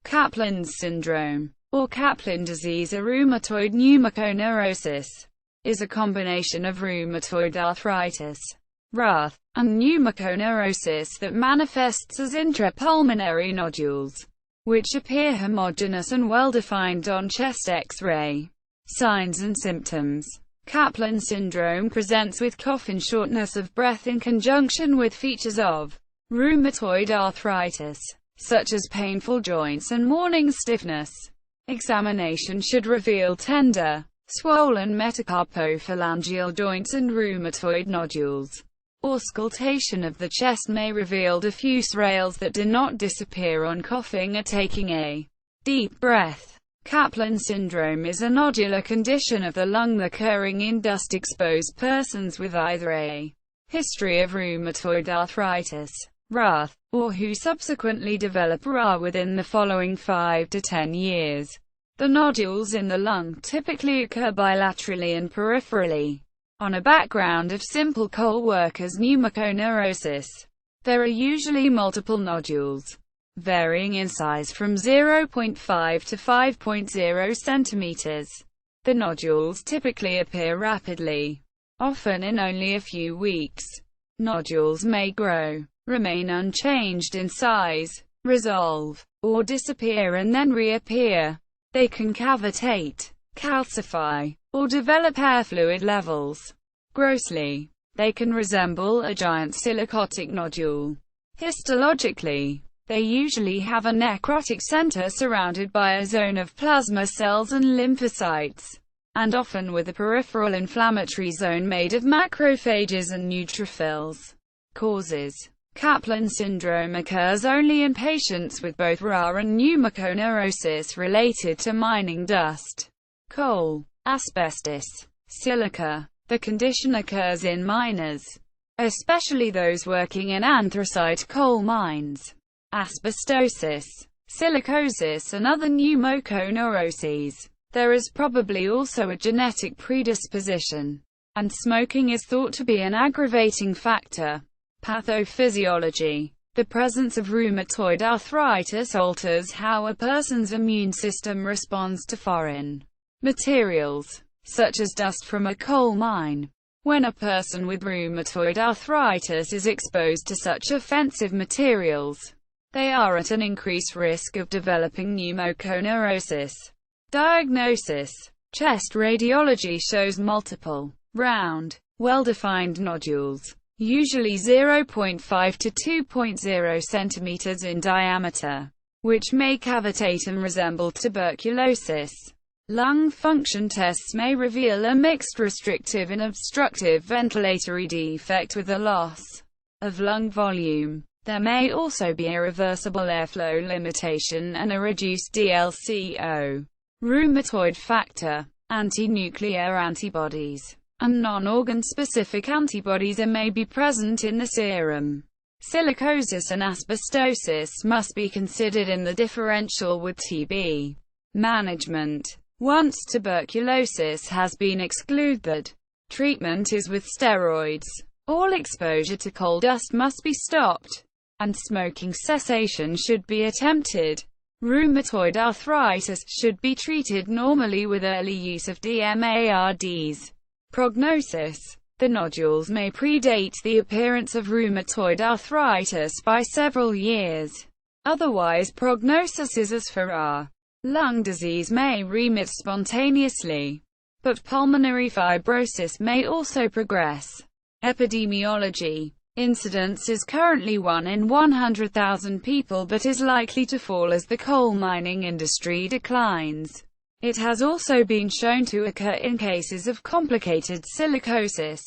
Caplan's syndrome, or Caplan disease, or rheumatoid pneumoconiosis, is a combination of rheumatoid arthritis, RART, and pneumoconiosis that manifests as intrapulmonary nodules, which appear homogeneous and well-defined on chest X-ray. Signs and symptoms. Caplan syndrome presents with cough and shortness of breath in conjunction with features of rheumatoid arthritis, such as painful joints and morning stiffness. Examination should reveal tender, swollen metacarpophalangeal joints and rheumatoid nodules. Auscultation of the chest may reveal diffuse rales that do not disappear on coughing or taking a deep breath. Caplan syndrome is a nodular condition of the lung occurring in dust-exposed persons with either a history of rheumatoid arthritis, RART, or who subsequently develop RA within the following 5 to 10 years. The nodules in the lung typically occur bilaterally and peripherally, on a background of simple cold workers pneumoconiosis. There are usually multiple nodules, varying in size from 0.5 to 5.0 centimeters. The nodules typically appear rapidly, often in only a few weeks. Nodules may grow, remain unchanged in size, resolve, or disappear and then reappear. They can cavitate, calcify, or develop air fluid levels. Grossly, they can resemble a giant silicotic nodule. Histologically, they usually have a necrotic center surrounded by a zone of plasma cells and lymphocytes, and often with a peripheral inflammatory zone made of macrophages and neutrophils. Causes. Caplan syndrome occurs only in patients with both RA and pneumoconiosis related to mining dust, coal, asbestos, silica. The condition occurs in miners, especially those working in anthracite coal mines. Asbestosis, silicosis and other pneumoconiosis. There is probably also a genetic predisposition, and smoking is thought to be an aggravating factor. Pathophysiology. The presence of rheumatoid arthritis alters how a person's immune system responds to foreign materials, such as dust from a coal mine. When a person with rheumatoid arthritis is exposed to such offensive materials, they are at an increased risk of developing pneumoconiosis. Diagnosis. Chest radiology shows multiple, round, well-defined nodules, usually 0.5 to 2.0 centimeters in diameter, which may cavitate and resemble tuberculosis. Lung function tests may reveal a mixed restrictive and obstructive ventilatory defect with a loss of lung volume. There may also be a reversible airflow limitation and a reduced DLCO. Rheumatoid factor. Anti-nuclear antibodies and non-organ-specific antibodies may be present in the serum. Silicosis and asbestosis must be considered in the differential with TB. Management. Once tuberculosis has been excluded, treatment is with steroids. All exposure to coal dust must be stopped, and smoking cessation should be attempted. Rheumatoid arthritis should be treated normally with early use of DMARDs. Prognosis. The nodules may predate the appearance of rheumatoid arthritis by several years. Otherwise, prognosis is as for RA. Lung disease may remit spontaneously, but pulmonary fibrosis may also progress. Epidemiology. Incidence is currently 1 in 100,000 people but is likely to fall as the coal mining industry declines. It has also been shown to occur in cases of complicated silicosis,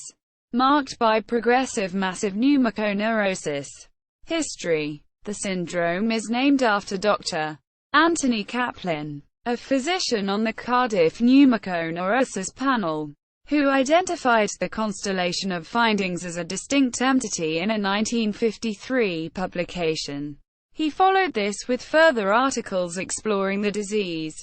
marked by progressive massive pneumoconiosis. History. The syndrome is named after Dr. Anthony Caplan, a physician on the Cardiff pneumoconiosis panel, who identified the constellation of findings as a distinct entity in a 1953 publication. He followed this with further articles exploring the disease.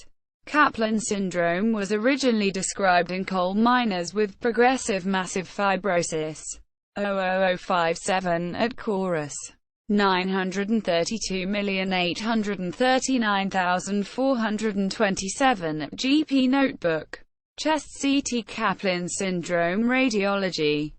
Caplan syndrome was originally described in coal miners with progressive massive fibrosis 00057 at Chorus. 932,839,427 GP Notebook. Chest CT Caplan syndrome radiology.